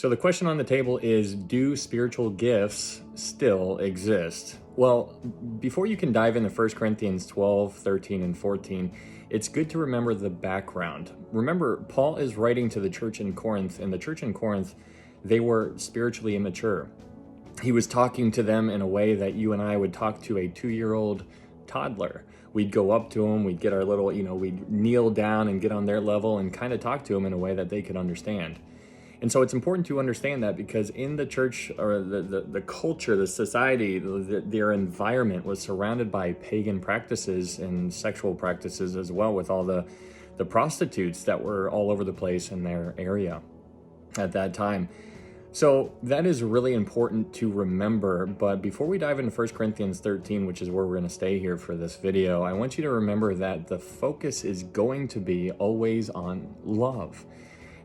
So the question on the table is, do spiritual gifts still exist? Well, before you can dive into 1 Corinthians 12, 13, and 14, it's good to remember the background. Remember, Paul is writing to the church in Corinth, and the church in Corinth, they were spiritually immature. He was talking to them in a way that you and I would talk to a 2-year-old toddler. We'd go up to them, we'd get our little, we'd kneel down and get on their level and kind of talk to them in a way that they could understand. And so it's important to understand that, because in the church, or the culture, the society, their environment was surrounded by pagan practices and sexual practices as well, with all the prostitutes that were all over the place in their area at that time. So that is really important to remember. But before we dive into 1 Corinthians 13, which is where we're going to stay here for this video, I want you to remember that the focus is going to be always on love.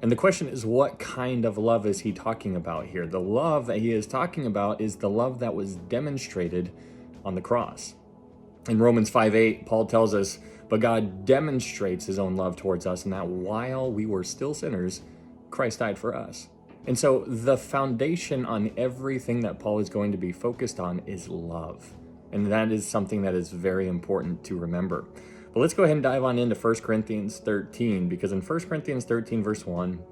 And the question is, what kind of love is he talking about here? The love that he is talking about is the love that was demonstrated on the cross. In Romans 5:8, Paul tells us, but God demonstrates his own love towards us, and that while we were still sinners, Christ died for us. And so the foundation on everything that Paul is going to be focused on is love. And that is something that is very important to remember. But let's go ahead and dive on into 1 Corinthians 13, because in 1 Corinthians 13, verse 1,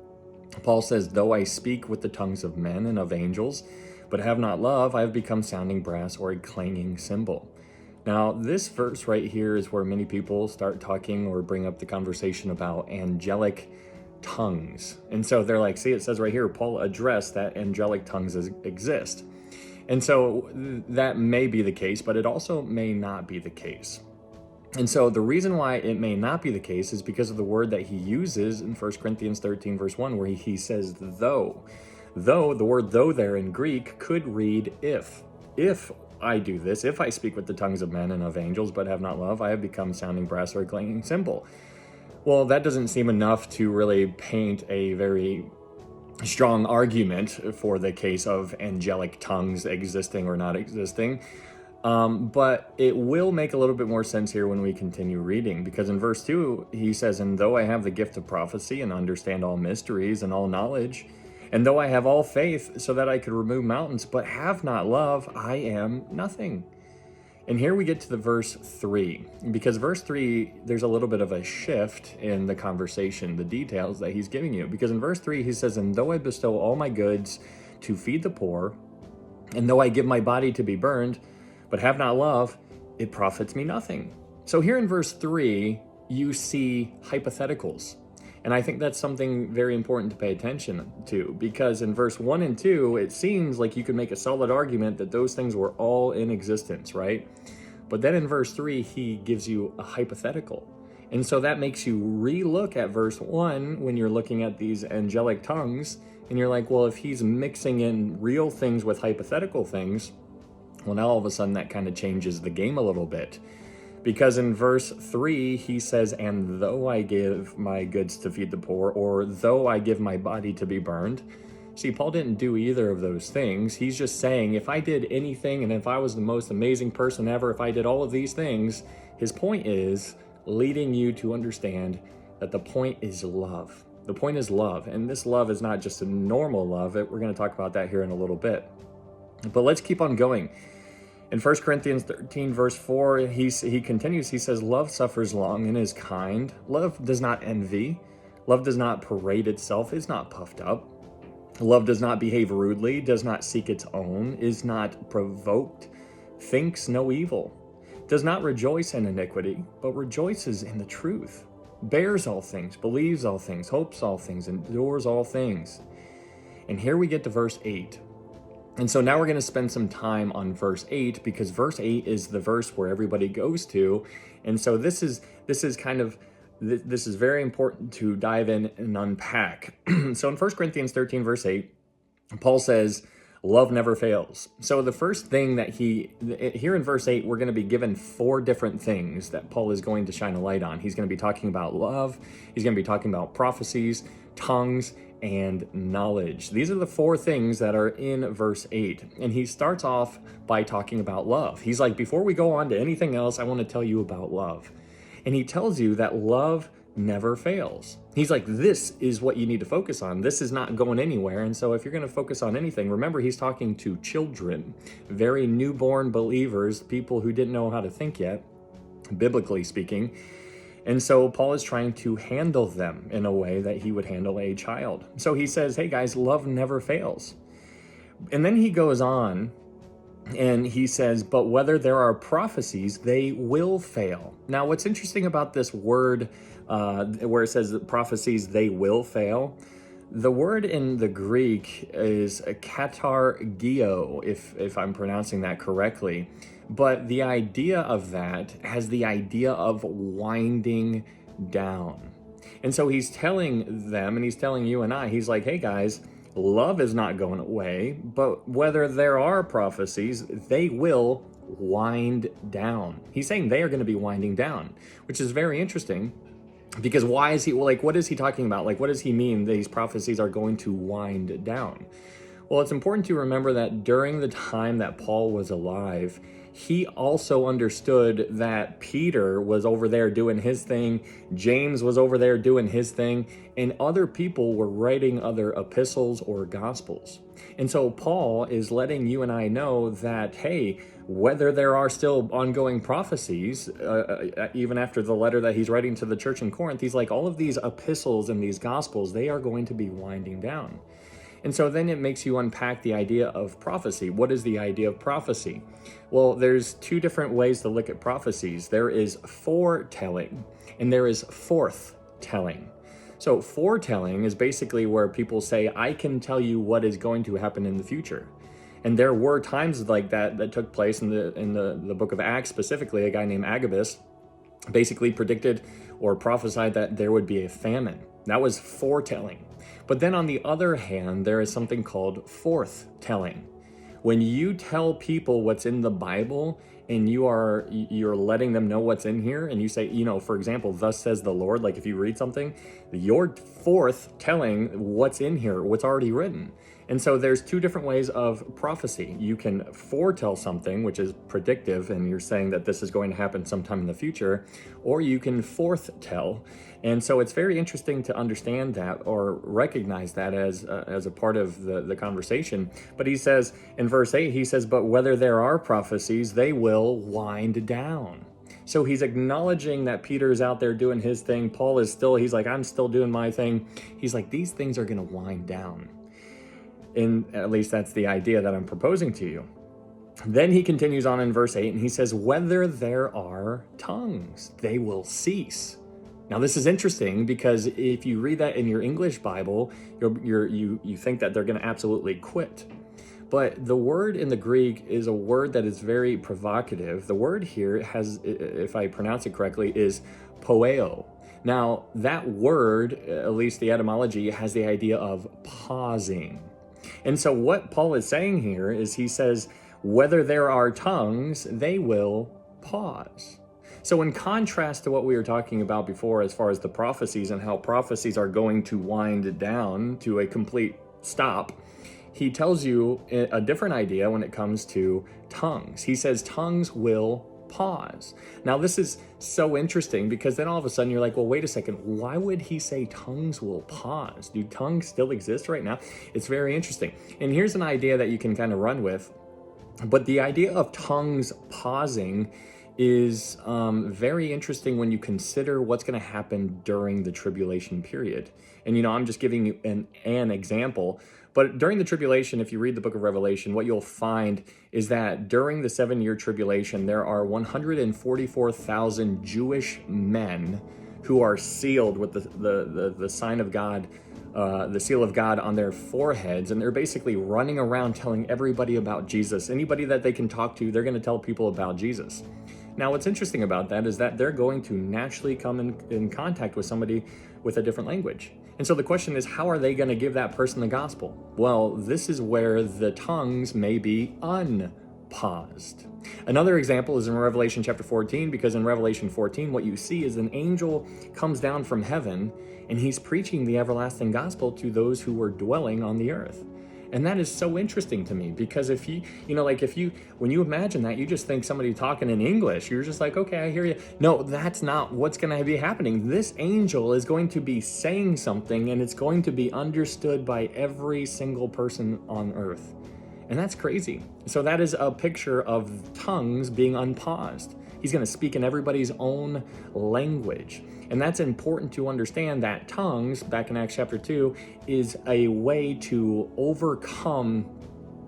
Paul says, though I speak with the tongues of men and of angels, but have not love, I have become sounding brass or a clanging cymbal. Now, this verse right here is where many people start talking or bring up the conversation about angelic tongues. And so they're like, see, it says right here, Paul addressed that angelic tongues exist. And so that may be the case, but it also may not be the case. And so the reason why it may not be the case is because of the word that he uses in 1 Corinthians 13, verse 1, where he says, though. Though, the word though there in Greek could read if. If I do this, if I speak with the tongues of men and of angels, but have not love, I have become sounding brass or a clanging cymbal. Well, that doesn't seem enough to really paint a very strong argument for the case of angelic tongues existing or not existing. But it will make a little bit more sense here when we continue reading, because in verse 2, he says, and though I have the gift of prophecy and understand all mysteries and all knowledge, and though I have all faith so that I could remove mountains, but have not love, I am nothing. And here we get to the verse 3, because verse 3, there's a little bit of a shift in the conversation, the details that he's giving you. Because in verse 3, he says, and though I bestow all my goods to feed the poor, and though I give my body to be burned, but have not love, it profits me nothing. So here in verse 3, you see hypotheticals. And I think that's something very important to pay attention to, because in verse 1 and 2, it seems like you could make a solid argument that those things were all in existence, right? But then in verse 3, he gives you a hypothetical. And so that makes you re-look at verse 1 when you're looking at these angelic tongues, and you're like, well, if he's mixing in real things with hypothetical things, well, now all of a sudden that kind of changes the game a little bit. Because in verse 3, he says, and though I give my goods to feed the poor, or though I give my body to be burned. See, Paul didn't do either of those things. He's just saying, if I did anything, and if I was the most amazing person ever, if I did all of these things, his point is leading you to understand that the point is love. The point is love. And this love is not just a normal love. We're going to talk about that here in a little bit. But let's keep on going. In 1 Corinthians 13, verse 4, he continues, he says, love suffers long and is kind. Love does not envy. Love does not parade itself, is not puffed up. Love does not behave rudely, does not seek its own, is not provoked, thinks no evil, does not rejoice in iniquity, but rejoices in the truth, bears all things, believes all things, hopes all things, endures all things. And here we get to verse 8. And so now we're going to spend some time on verse 8, because verse 8 is the verse where everybody goes to. And so this is very important to dive in and unpack. So in 1 Corinthians 13, verse 8, Paul says, love never fails. So the first thing that here in verse 8, we're going to be given 4 different things that Paul is going to shine a light on. He's going to be talking about love. He's going to be talking about prophecies, tongues, and knowledge. These are the 4 things that are in verse 8. And he starts off by talking about love. He's like, before we go on to anything else, I want to tell you about love. And he tells you that love never fails. He's like, this is what you need to focus on. This is not going anywhere. And so if you're going to focus on anything, remember he's talking to children, very newborn believers, people who didn't know how to think yet, biblically speaking. And so Paul is trying to handle them in a way that he would handle a child. So he says, hey guys, love never fails. And then he goes on and he says, but whether there are prophecies, they will fail. Now, what's interesting about this word where it says that prophecies, they will fail, the word in the Greek is katargeo, if I'm pronouncing that correctly. But the idea of that has the idea of winding down. And so he's telling them, and he's telling you and I, he's like, hey guys, love is not going away, but whether there are prophecies, they will wind down. He's saying they are going to be winding down, which is very interesting. Because why is he, like, what is he talking about? Like, what does he mean these prophecies are going to wind down? Well, it's important to remember that during the time that Paul was alive, he also understood that Peter was over there doing his thing, James was over there doing his thing, and other people were writing other epistles or gospels. And so Paul is letting you and I know that, hey, whether there are still ongoing prophecies, even after the letter that he's writing to the church in Corinth, he's like, all of these epistles and these gospels, they are going to be winding down. And so then it makes you unpack the idea of prophecy. What is the idea of prophecy? Well, there's two different ways to look at prophecies. There is foretelling and there is forthtelling. So foretelling is basically where people say, I can tell you what is going to happen in the future. And there were times like that took place in the book of Acts, specifically a guy named Agabus basically predicted or prophesied that there would be a famine. That was foretelling. But then on the other hand, there is something called forthtelling. When you tell people what's in the Bible and you're letting them know what's in here, and you say, for example, thus says the Lord, like if you read something, you're forthtelling what's in here, what's already written. And so there's two different ways of prophecy. You can foretell something, which is predictive, and you're saying that this is going to happen sometime in the future, or you can forthtell. And so it's very interesting to understand that or recognize that as a part of the conversation. But he says in verse 8, he says, but whether there are prophecies, they will wind down. So he's acknowledging that Peter's out there doing his thing. Paul is still, he's like, I'm still doing my thing. He's like, these things are going to wind down. And at least that's the idea that I'm proposing to you. Then he continues on in verse 8 and he says, whether there are tongues, they will cease. Now this is interesting because if you read that in your English Bible, you think that they're going to absolutely quit. But the word in the Greek is a word that is very provocative. The word here has, if I pronounce it correctly, is poeo. Now that word, at least the etymology, has the idea of pausing. And so what Paul is saying here is he says, whether there are tongues, they will pause. So in contrast to what we were talking about before, as far as the prophecies and how prophecies are going to wind down to a complete stop, he tells you a different idea when it comes to tongues. He says tongues will pause. Now this is so interesting because then all of a sudden you're like, well, wait a second, why would he say tongues will pause? Do tongues still exist right now? It's very interesting. And here's an idea that you can kind of run with. But the idea of tongues pausing is very interesting when you consider what's going to happen during the tribulation period. And, I'm just giving you an example. But during the tribulation, if you read the book of Revelation, what you'll find is that during the 7-year tribulation, there are 144,000 Jewish men who are sealed with the sign of God, the seal of God on their foreheads. And they're basically running around telling everybody about Jesus. Anybody that they can talk to, they're going to tell people about Jesus. Now, what's interesting about that is that they're going to naturally come in contact with somebody with a different language. And so the question is, how are they going to give that person the gospel? Well, this is where the tongues may be unpaused. Another example is in Revelation chapter 14, because in Revelation 14, what you see is an angel comes down from heaven and he's preaching the everlasting gospel to those who were dwelling on the earth. And that is so interesting to me, because if you, when you imagine that, you just think somebody talking in English. You're just like, okay, I hear you. No, that's not what's going to be happening. This angel is going to be saying something, and it's going to be understood by every single person on earth. And that's crazy. So that is a picture of tongues being unpaused. He's going to speak in everybody's own language. And that's important to understand, that tongues, back in Acts chapter 2, is a way to overcome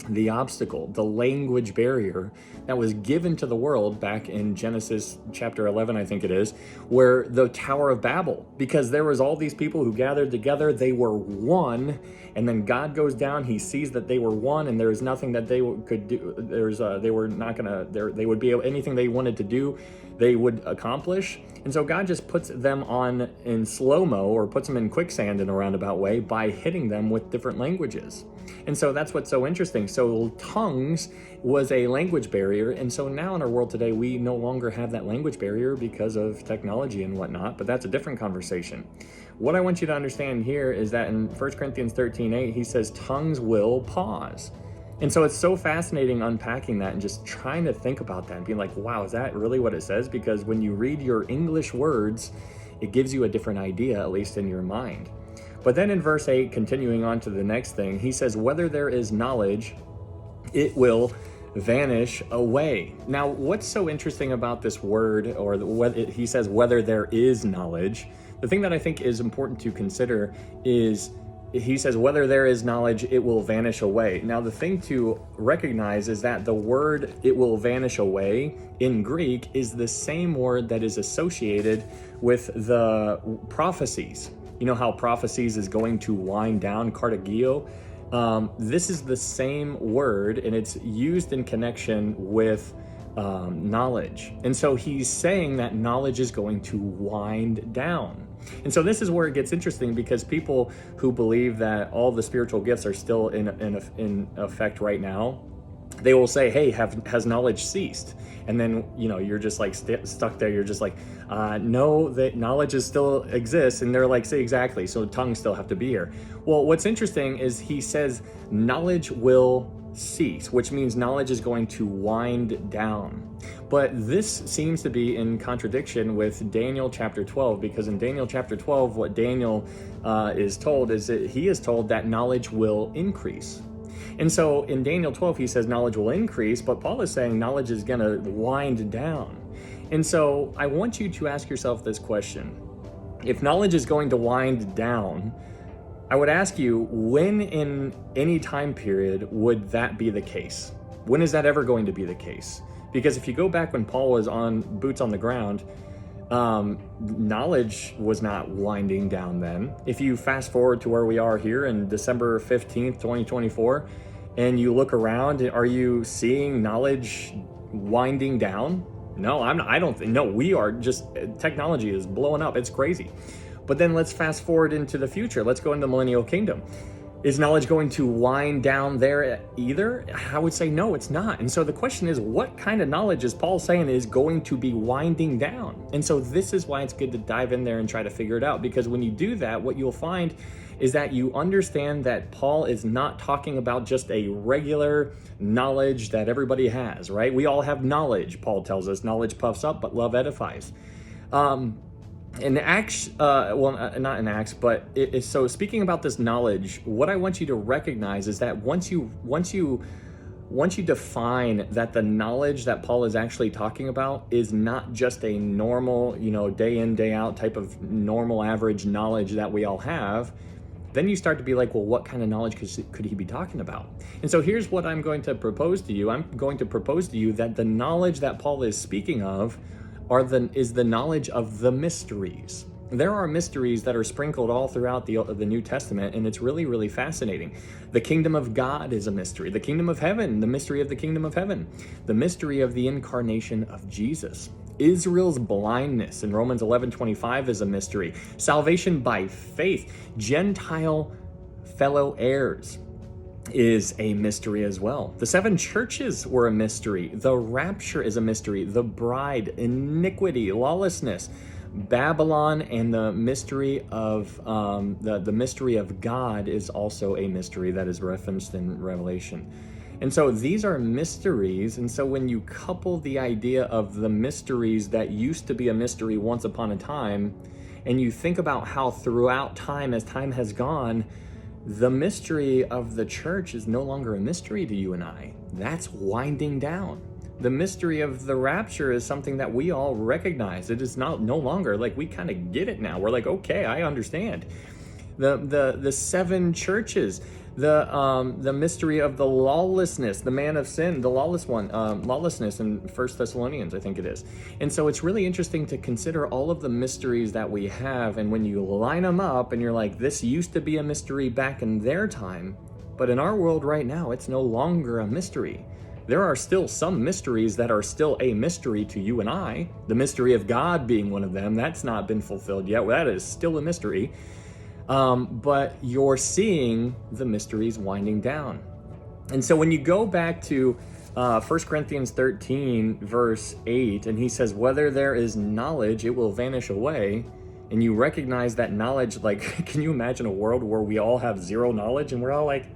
the obstacle, the language barrier that was given to the world back in Genesis chapter 11, I think it is, where the Tower of Babel, because there was all these people who gathered together, they were one, and then God goes down, he sees that they were one, and there is nothing that they could do. They were not gonna, they would be able, anything they wanted to do, they would accomplish. And so God just puts them on in slow-mo, or puts them in quicksand in a roundabout way, by hitting them with different languages. And so that's what's so interesting. So tongues was a language barrier. And so now in our world today, we no longer have that language barrier because of technology and whatnot, but that's a different conversation. What I want you to understand here is that in 1 Corinthians 13:8, he says tongues will pause. And so it's so fascinating unpacking that and just trying to think about that and being like, wow, is that really what it says? Because when you read your English words, it gives you a different idea, at least in your mind. But then in verse 8, continuing on to the next thing, he says, whether there is knowledge, it will vanish away. Now, what's so interesting about this word, or he says, whether there is knowledge, the thing that I think is important to consider is, he says, whether there is knowledge, it will vanish away. Now, the thing to recognize is that the word it will vanish away in Greek is the same word that is associated with the prophecies. You know how prophecies is going to wind down, katargeo? This is the same word, and it's used in connection with knowledge. And so he's saying that knowledge is going to wind down. And so this is where it gets interesting, because people who believe that all the spiritual gifts are still in effect right now, they will say, hey, has knowledge ceased? And then, you're just like stuck there. You're just like, no, that knowledge still exists. And they're like, say, exactly. So tongues still have to be here. Well, what's interesting is he says knowledge will cease, which means knowledge is going to wind down. But this seems to be in contradiction with Daniel chapter 12, because in Daniel chapter 12, what Daniel is told is that he is told that knowledge will increase. And so in Daniel 12, he says knowledge will increase, but Paul is saying knowledge is going to wind down. And so I want you to ask yourself this question. If knowledge is going to wind down, I would ask you, when in any time period would that be the case? When is that ever going to be the case? Because if you go back when Paul was on boots on the ground, knowledge was not winding down then. If you fast forward to where we are here in December 15th, 2024, and you look around, are you seeing knowledge winding down? No, I don't think, no, we are just, technology is blowing up. It's crazy. But then let's fast forward into the future. Let's go into the millennial kingdom. Is knowledge going to wind down there either? I would say no, it's not. And so the question is, what kind of knowledge is Paul saying is going to be winding down? And so this is why it's good to dive in there and try to figure it out. Because when you do that, what you'll find is that you understand that Paul is not talking about just a regular knowledge that everybody has, right? We all have knowledge, Paul tells us. Knowledge puffs up, but love edifies. In Acts, not in Acts, but so speaking about this knowledge, what I want you to recognize is that once you define that the knowledge that Paul is actually talking about is not just a normal, day in, day out type of normal average knowledge that we all have, then you start to be like, well, what kind of knowledge could he be talking about? And so here's what I'm going to propose to you. I'm going to propose to you that the knowledge that Paul is speaking of is the knowledge of the mysteries. There are mysteries that are sprinkled all throughout the New Testament, and it's really, really fascinating. The kingdom of God is a mystery. The kingdom of heaven, the mystery of the kingdom of heaven. The mystery of the incarnation of Jesus. Israel's blindness in Romans 11:25 is a mystery. Salvation by faith. Gentile fellow heirs is a mystery as well. The 7 churches were a mystery. The rapture is a mystery. The bride, iniquity, lawlessness, Babylon and the mystery of the mystery of God is also a mystery that is referenced in Revelation. And so these are mysteries. And so when you couple the idea of the mysteries that used to be a mystery once upon a time, and you think about how throughout time, as time has gone, the mystery of the church is no longer a mystery to you and I. That's winding down. The mystery of the rapture is something that we all recognize. It is no longer like we kind of get it now. We're like, okay, I understand. The seven churches, the mystery of the lawlessness, the man of sin, the lawlessness in 1 Thessalonians, I think it is. And so it's really interesting to consider all of the mysteries that we have. And when you line them up and you're like, this used to be a mystery back in their time, but in our world right now, it's no longer a mystery. There are still some mysteries that are still a mystery to you and I. The mystery of God being one of them. That's not been fulfilled yet. That is still a mystery. But you're seeing the mysteries winding down. And so when you go back to 1 Corinthians 13, verse 8, and he says, whether there is knowledge, it will vanish away. And you recognize that knowledge, like, can you imagine a world where we all have zero knowledge and we're all like,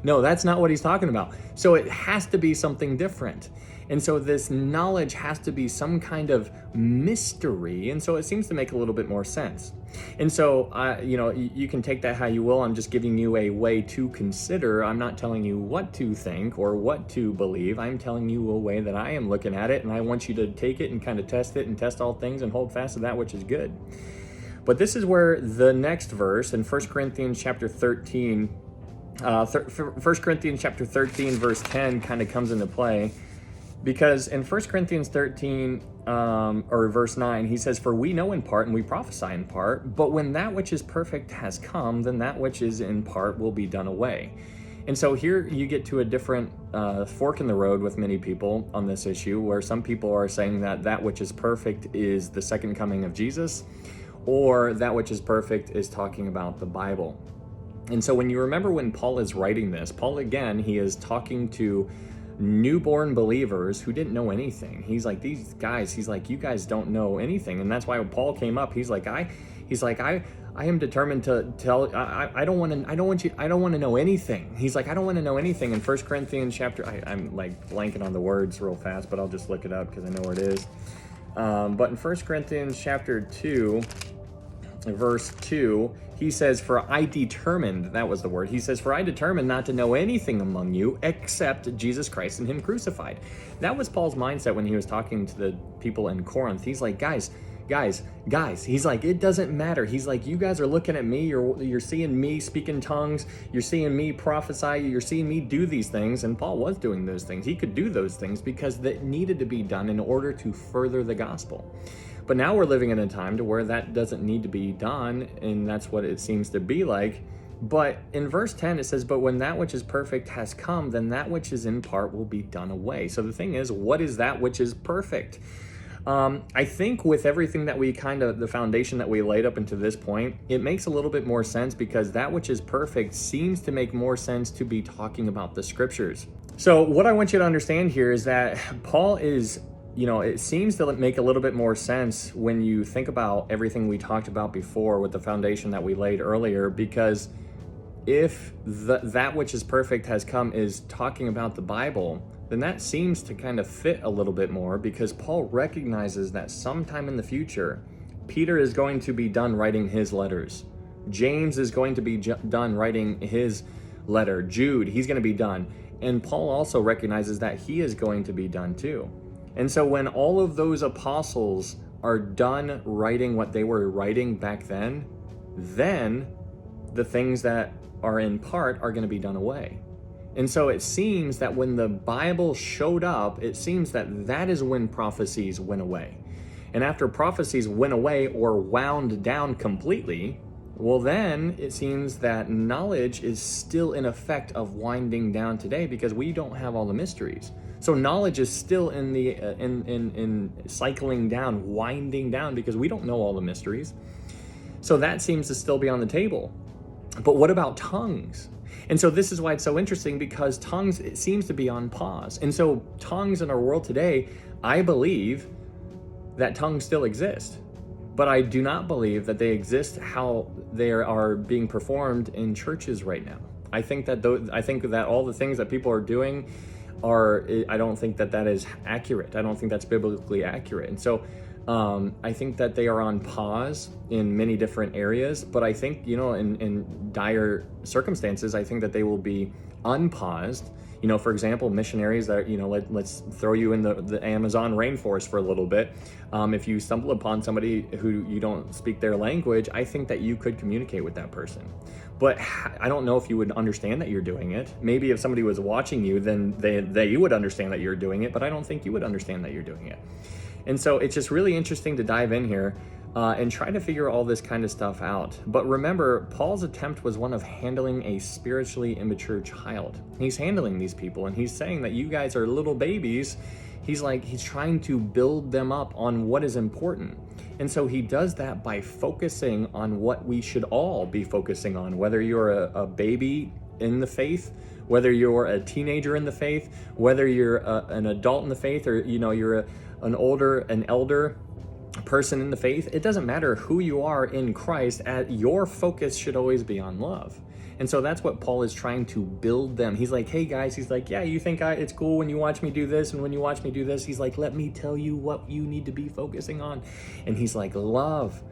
no, that's not what he's talking about. So it has to be something different. And so this knowledge has to be some kind of mystery. And so it seems to make a little bit more sense. And so, you can take that how you will. I'm just giving you a way to consider. I'm not telling you what to think or what to believe. I'm telling you a way that I am looking at it. And I want you to take it and kind of test it and test all things and hold fast to that which is good. But this is where the next verse in 1 Corinthians chapter 13, 1 Corinthians chapter 13, verse 10 kind of comes into play. Because in 1 Corinthians 13, or verse 9, he says, for we know in part and we prophesy in part, but when that which is perfect has come, then that which is in part will be done away. And so here you get to a different fork in the road with many people on this issue, where some people are saying that that which is perfect is the second coming of Jesus, or that which is perfect is talking about the Bible. And so when you remember when Paul is writing this, Paul, again, he is talking to newborn believers who didn't know anything. He's like, these guys, he's like, you guys don't know anything. And that's why when Paul came up, he's like, I am determined to tell, I don't want to know anything. He's like, I don't want to know anything. In 1 Corinthians chapter, I'm like blanking on the words real fast, but I'll just look it up because I know where it is. But in 1 Corinthians chapter 2, verse 2, he says, for I determined, that was the word. He says, for I determined not to know anything among you except Jesus Christ and him crucified. That was Paul's mindset when he was talking to the people in Corinth. He's like, guys, he's like, it doesn't matter. He's like, you guys are looking at me, you're seeing me speak in tongues, you're seeing me prophesy, you're seeing me do these things. And Paul was doing those things. He could do those things because that needed to be done in order to further the gospel. But now we're living in a time to where that doesn't need to be done, and that's what it seems to be like. But in verse 10, it says, but when that which is perfect has come, then that which is in part will be done away. So the thing is, what is that which is perfect? I think with everything that we the foundation that we laid up into this point, it makes a little bit more sense because that which is perfect seems to make more sense to be talking about the scriptures. So what I want you to understand here is that Paul is, it seems to make a little bit more sense when you think about everything we talked about before with the foundation that we laid earlier, because if that which is perfect has come is talking about the Bible, then that seems to kind of fit a little bit more, because Paul recognizes that sometime in the future, Peter is going to be done writing his letters. James is going to be done writing his letter. Jude, he's going to be done. And Paul also recognizes that he is going to be done too. And so when all of those apostles are done writing what they were writing back then the things that are in part are going to be done away. And so it seems that when the Bible showed up, it seems that is when prophecies went away. And after prophecies went away or wound down completely, well, then it seems that knowledge is still in effect of winding down today because we don't have all the mysteries. So knowledge is still in the in cycling down, winding down, because we don't know all the mysteries. So that seems to still be on the table. But what about tongues? And so this is why it's so interesting, because tongues, it seems to be on pause. And so tongues in our world today, I believe that tongues still exist, but I do not believe that they exist how they are being performed in churches right now. I think that all the things that people are doing I don't think that is accurate. I don't think that's biblically accurate. And so I think that they are on pause in many different areas, but I think, in dire circumstances, I think that they will be unpaused. For example, missionaries that, let's throw you in the Amazon rainforest for a little bit. If you stumble upon somebody who you don't speak their language, I think that you could communicate with that person. But I don't know if you would understand that you're doing it. Maybe if somebody was watching you, then you would understand that you're doing it, but I don't think you would understand that you're doing it. And so it's just really interesting to dive in here and try to figure all this kind of stuff out. But remember, Paul's attempt was one of handling a spiritually immature child. He's handling these people, and he's saying that you guys are little babies. He's trying to build them up on what is important. And so he does that by focusing on what we should all be focusing on, whether you're a baby in the faith, whether you're a teenager in the faith, whether you're an adult in the faith, or you're an elder person in the faith. It doesn't matter who you are in Christ. Your focus should always be on love. And so that's what Paul is trying to build them. He's like, hey guys, he's like, yeah, you think it's cool when you watch me do this, and when you watch me do this, he's like, let me tell you what you need to be focusing on. And he's like, love.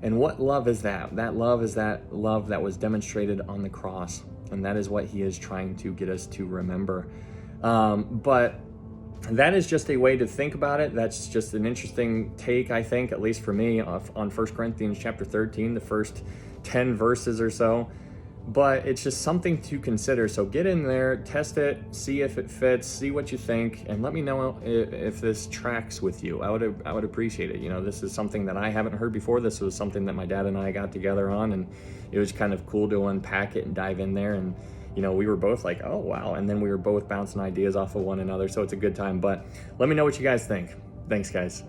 And what love is that? That love is that love that was demonstrated on the cross. And that is what he is trying to get us to remember. But that is just a way to think about it. That's just an interesting take, I think, at least for me, on 1 Corinthians chapter 13, the first 10 verses or so. But it's just something to consider. So get in there, test it, see if it fits, see what you think, and let me know if this tracks with you. I would appreciate it. This is something that I haven't heard before. This was something that my dad and I got together on, and it was kind of cool to unpack it and dive in there. And we were both like, oh wow, and then we were both bouncing ideas off of one another. So it's a good time. But let me know what you guys think. Thanks, guys.